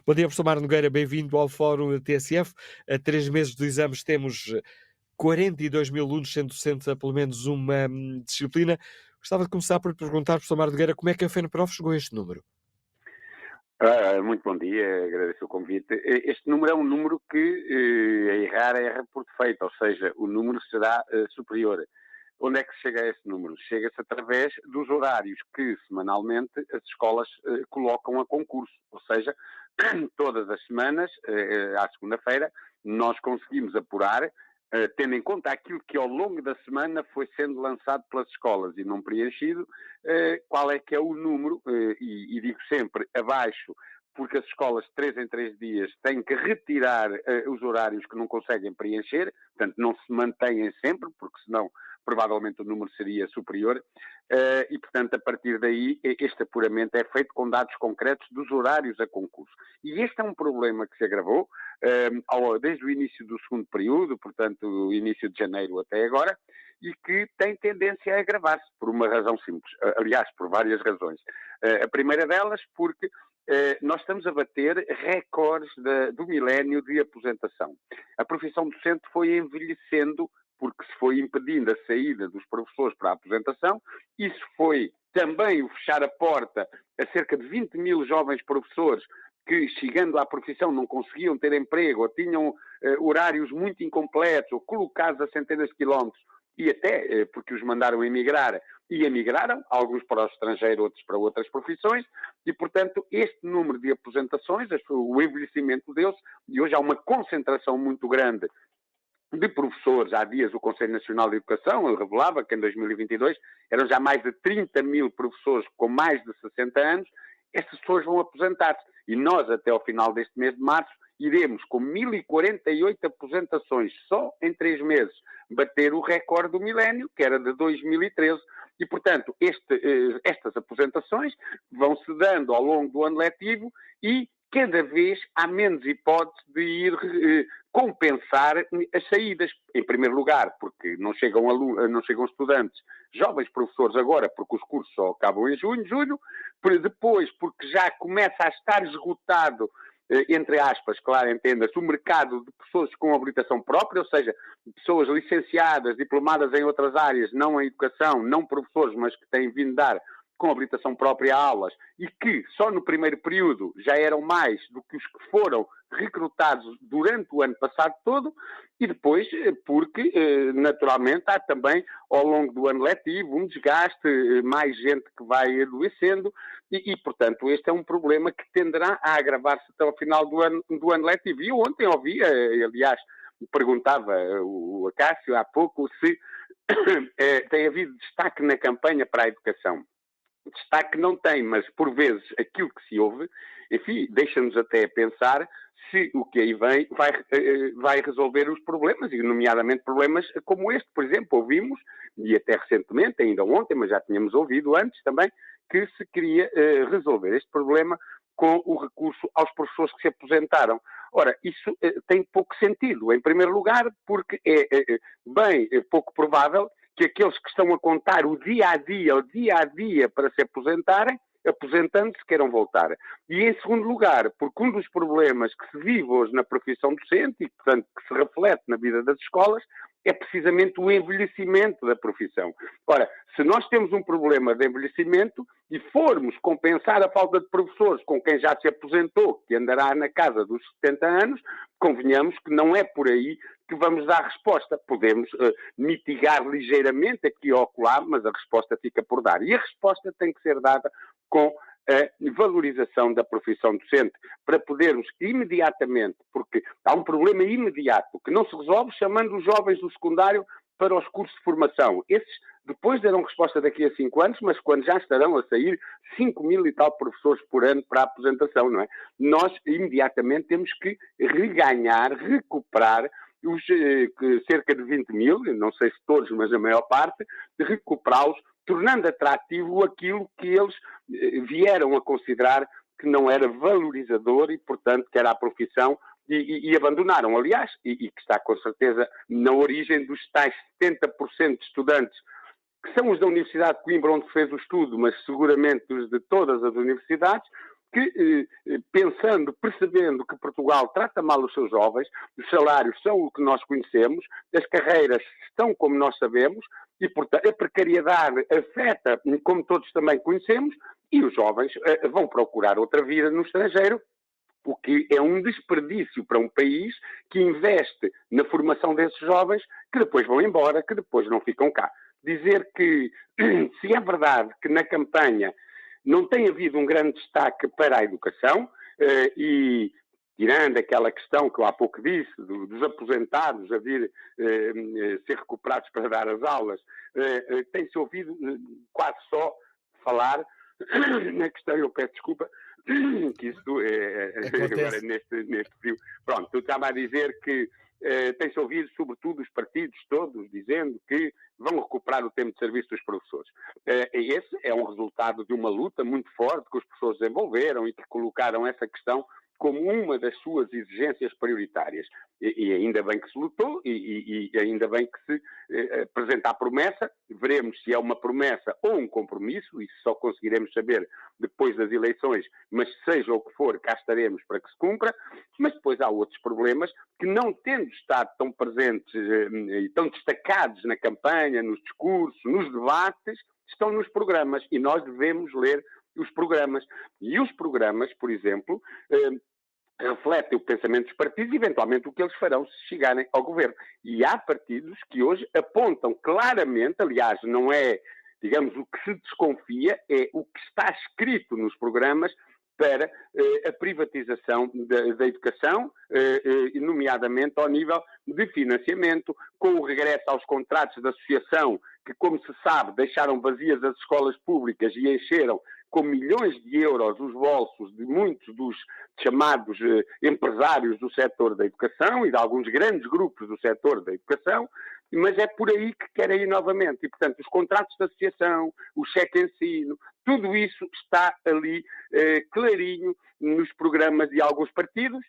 Bom dia, professor Mário Nogueira, bem-vindo ao Fórum TSF. A 3 meses de exames temos 42 mil alunos sendo docentes a pelo menos uma disciplina. Gostava de começar por perguntar, professor Mário Nogueira, como é que a FENPROF chegou a este número? Muito bom dia, agradeço o convite. Este número é um número que, a errar, erra por defeito, ou seja, o número será superior. Onde é que se chega a esse número? Chega-se através dos horários que, semanalmente, as escolas colocam a concurso. Ou seja, todas as semanas, à segunda-feira, nós conseguimos apurar, tendo em conta aquilo que ao longo da semana foi sendo lançado pelas escolas e não preenchido, qual é que é o número, e digo sempre abaixo, porque as escolas, de 3 em 3 dias, têm que retirar os horários que não conseguem preencher, portanto, não se mantêm sempre, porque senão provavelmente o número seria superior, e, portanto, a partir daí, este apuramento é feito com dados concretos dos horários a concurso. E este é um problema que se agravou desde o início do segundo período, portanto, o início de janeiro até agora, e que tem tendência a agravar-se, por uma razão simples. Aliás, por várias razões. A primeira delas, porque nós estamos a bater recordes do milénio de aposentação. A profissão docente foi envelhecendo porque se foi impedindo a saída dos professores para a aposentação. Isso foi também o fechar a porta a cerca de 20 mil jovens professores que, chegando à profissão, não conseguiam ter emprego ou tinham horários muito incompletos ou colocados a centenas de quilómetros e até porque os mandaram emigrar e emigraram, alguns para o estrangeiro, outros para outras profissões, e, portanto, este número de aposentações, o envelhecimento deles, e hoje há uma concentração muito grande de professores. Há dias o Conselho Nacional de Educação revelava que em 2022 eram já mais de 30 mil professores com mais de 60 anos. Essas pessoas vão aposentar-se. E nós, até ao final deste mês de março, iremos, com 1.048 aposentações só em 3 meses, bater o recorde do milénio, que era de 2013. E, portanto, estas aposentações vão-se dando ao longo do ano letivo e cada vez há menos hipótese de ir compensar as saídas. Em primeiro lugar, porque não chegam estudantes, jovens professores agora, porque os cursos só acabam em junho, julho. Depois, porque já começa a estar esgotado, entre aspas, claro, entenda-se, o mercado de pessoas com habilitação própria, ou seja, pessoas licenciadas, diplomadas em outras áreas, não em educação, não professores, mas que têm vindo dar com habilitação própria a aulas e que só no primeiro período já eram mais do que os que foram recrutados durante o ano passado todo, e depois porque, naturalmente, há também ao longo do ano letivo um desgaste, mais gente que vai adoecendo e, portanto, este é um problema que tenderá a agravar-se até ao final do ano letivo. E eu ontem ouvi, aliás, perguntava o Acácio há pouco se tem havido destaque na campanha para a educação. Destaque não tem, mas por vezes aquilo que se ouve, enfim, deixa-nos até pensar se o que aí vem vai resolver os problemas, e nomeadamente problemas como este. Por exemplo, ouvimos, e até recentemente, ainda ontem, mas já tínhamos ouvido antes também, que se queria resolver este problema com o recurso aos professores que se aposentaram. Ora, isso tem pouco sentido. Em primeiro lugar, porque é pouco provável que aqueles que estão a contar o dia a dia para se aposentarem, aposentando-se, queiram voltar. E em segundo lugar, porque um dos problemas que se vive hoje na profissão docente e, portanto, que se reflete na vida das escolas, é precisamente o envelhecimento da profissão. Ora, se nós temos um problema de envelhecimento e formos compensar a falta de professores com quem já se aposentou, que andará na casa dos 70 anos, convenhamos que não é por aí que vamos dar resposta. Podemos mitigar ligeiramente aqui ou acolá, mas a resposta fica por dar. E a resposta tem que ser dada com a valorização da profissão docente, para podermos imediatamente, porque há um problema imediato que não se resolve chamando os jovens do secundário para os cursos de formação. Esses depois darão resposta daqui a 5 anos, mas quando já estarão a sair 5 mil e tal professores por ano para a aposentação, não é? Nós imediatamente temos que reganhar, recuperar os cerca de 20 mil, não sei se todos, mas a maior parte, de recuperá-los, tornando atrativo aquilo que eles vieram a considerar que não era valorizador e, portanto, que era a profissão e abandonaram, aliás, e que está com certeza na origem dos tais 70% de estudantes que são os da Universidade de Coimbra, onde fez o estudo, mas seguramente os de todas as universidades, que, pensando, percebendo que Portugal trata mal os seus jovens, os salários são o que nós conhecemos, as carreiras estão como nós sabemos, e, portanto, a precariedade afeta, como todos também conhecemos, e os jovens vão procurar outra vida no estrangeiro, o que é um desperdício para um país que investe na formação desses jovens que depois vão embora, que depois não ficam cá. Dizer que, se é verdade que na campanha não tem havido um grande destaque para a educação e tirando aquela questão que eu há pouco disse, dos aposentados a vir ser recuperados para dar as aulas, tem-se ouvido quase só falar na questão, eu peço desculpa, que isso agora Acontece. neste frio. Pronto, eu estava a dizer que tem-se ouvido, sobretudo, os partidos todos dizendo que vão recuperar o tempo de serviço dos professores. Esse é um resultado de uma luta muito forte que os professores desenvolveram e que colocaram essa questão como uma das suas exigências prioritárias. E ainda bem que se lutou e ainda bem que se apresenta a promessa. Veremos se é uma promessa ou um compromisso, isso só conseguiremos saber depois das eleições, mas seja o que for, cá estaremos para que se cumpra. Mas depois há outros problemas que, não tendo estado tão presentes e tão destacados na campanha, nos discursos, nos debates, estão nos programas e nós devemos ler os programas. E os programas, por exemplo, refletem o pensamento dos partidos e, eventualmente, o que eles farão se chegarem ao governo. E há partidos que hoje apontam claramente, aliás, não é, digamos, o que se desconfia, é o que está escrito nos programas para a privatização da educação, nomeadamente ao nível de financiamento, com o regresso aos contratos de associação, que, como se sabe, deixaram vazias as escolas públicas e encheram com milhões de euros os bolsos de muitos dos chamados empresários do setor da educação e de alguns grandes grupos do setor da educação, mas é por aí que querem ir novamente. E, portanto, os contratos de associação, o cheque-ensino, tudo isso está ali clarinho nos programas de alguns partidos,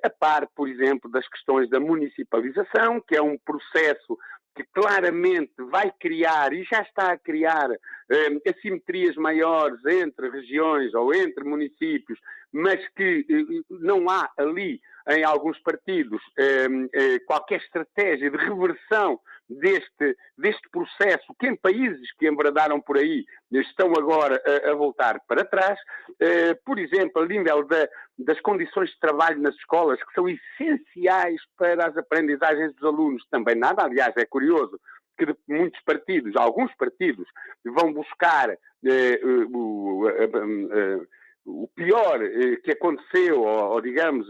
a par, por exemplo, das questões da municipalização, que é um processo que claramente vai criar, e já está a criar, assimetrias maiores entre regiões ou entre municípios, mas que não há ali, em alguns partidos, qualquer estratégia de reversão deste processo, que em países que embradaram por aí estão agora a voltar para trás. Por exemplo, a nível das condições de trabalho nas escolas, que são essenciais para as aprendizagens dos alunos, também nada. Aliás, é curioso que muitos partidos, alguns partidos, vão buscar o pior que aconteceu, ou digamos,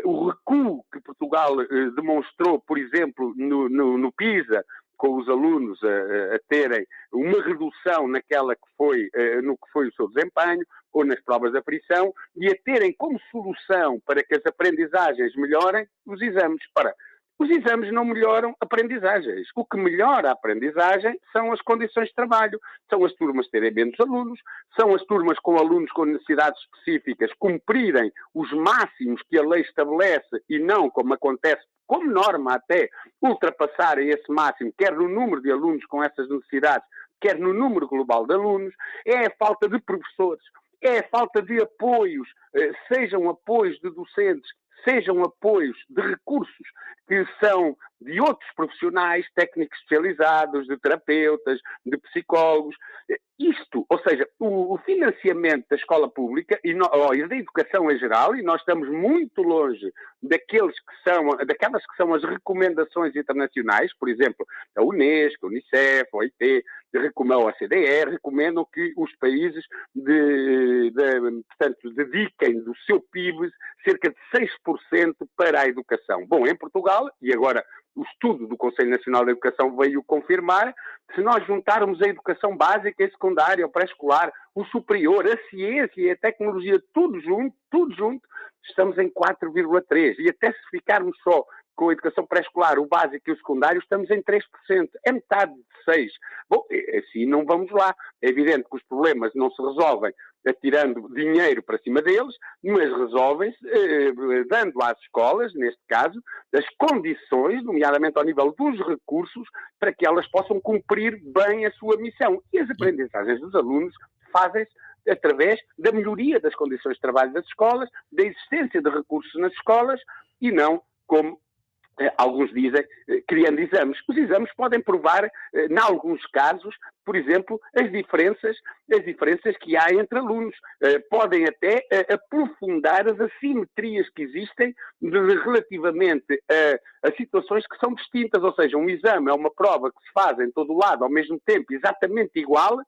o recuo que Portugal demonstrou, por exemplo, no PISA, com os alunos a terem uma redução no que foi o seu desempenho, ou nas provas de aferição, e a terem como solução para que as aprendizagens melhorem os exames. Ora, os exames não melhoram aprendizagens. O que melhora a aprendizagem são as condições de trabalho, são as turmas terem menos alunos, são as turmas com alunos com necessidades específicas cumprirem os máximos que a lei estabelece e não, como acontece, como norma até, ultrapassarem esse máximo, quer no número de alunos com essas necessidades, quer no número global de alunos. É a falta de professores, é a falta de apoios, sejam apoios de docentes, sejam apoios de recursos que são de outros profissionais, técnicos especializados, de terapeutas, de psicólogos. Isto, ou seja, o financiamento da escola pública e da educação em geral, e nós estamos muito longe daquelas que são as recomendações internacionais, por exemplo, a Unesco, a Unicef, a OIT, a OCDE, recomendam que os países portanto, dediquem do seu PIB cerca de 6% para a educação. Bom, em Portugal, e agora o estudo do Conselho Nacional de Educação veio confirmar, se nós juntarmos a educação básica e secundária, o pré-escolar, o superior, a ciência e a tecnologia, tudo junto, estamos em 4,3%. E até se ficarmos só com a educação pré-escolar, o básico e o secundário, estamos em 3%. É metade de 6%. Bom, assim não vamos lá. É evidente que os problemas não se resolvem atirando dinheiro para cima deles, mas resolvem-se dando às escolas, neste caso, as condições, nomeadamente ao nível dos recursos, para que elas possam cumprir bem a sua missão. E as aprendizagens dos alunos fazem-se através da melhoria das condições de trabalho das escolas, da existência de recursos nas escolas e não como alguns dizem, criando exames. Os exames podem provar, em alguns casos, por exemplo, as diferenças que há entre alunos. Podem até aprofundar as assimetrias que existem relativamente a situações que são distintas. Ou seja, um exame é uma prova que se faz em todo o lado ao mesmo tempo, exatamente igual,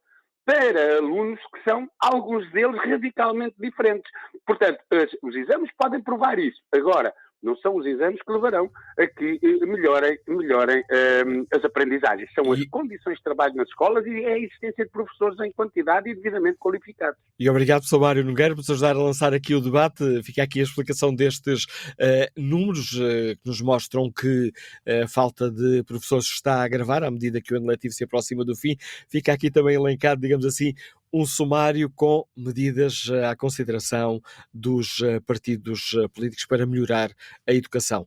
para alunos que são, alguns deles, radicalmente diferentes. Portanto, os exames podem provar isso. Agora, não são os exames que levarão a que melhorem as aprendizagens. São as E, condições de trabalho nas escolas e é a existência de professores em quantidade e devidamente qualificados. e obrigado, Sr. Mário Nogueira, por nos ajudar a lançar aqui o debate. Fica aqui a explicação destes números que nos mostram que a falta de professores está a agravar à medida que o ano letivo se aproxima do fim. Fica aqui também elencado, digamos assim, um sumário com medidas à consideração dos partidos políticos para melhorar a educação.